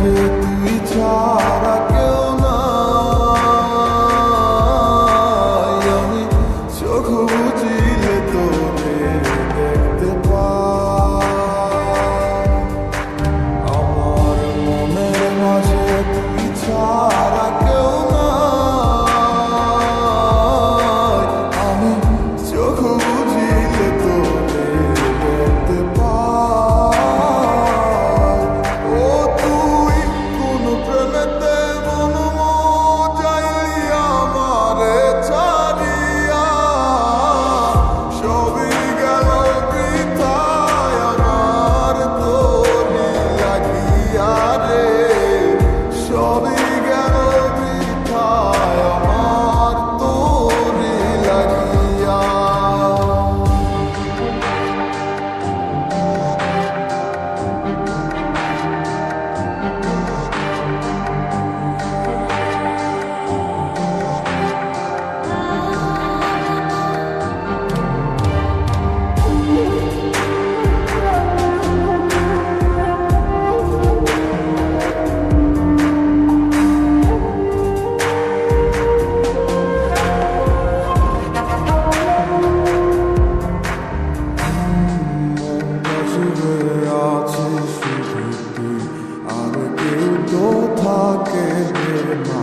মাঝে তুই ছাড়া কেউ নাই। আমি চোখ বুঝিলে তোরে দেখতে পাই। আমার মনের মাঝে তুই ছাড়া কেউ নাই। আমি চোখ বুঝিলে তোরে দেখতে পাই। ও তুই কোন প্রেমেতে মন মজাইলি আমারে ছাড়িয়া। সবই গেল বৃথায় আমার তোরি লাগিয়া রে। সবই গেল বৃথায় আমার তোরি লাগিয়া। আছে শুধু তুই, আর কেউ তো থাকে না।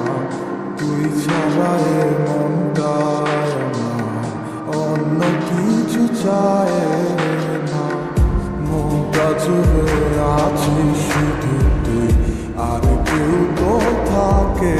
তুই ছাড়া এ মনটায় আমার অন্য কিছু চায় না। মনটা জুড়ে আছে শুধু তুই, আর কেউ তো থাকে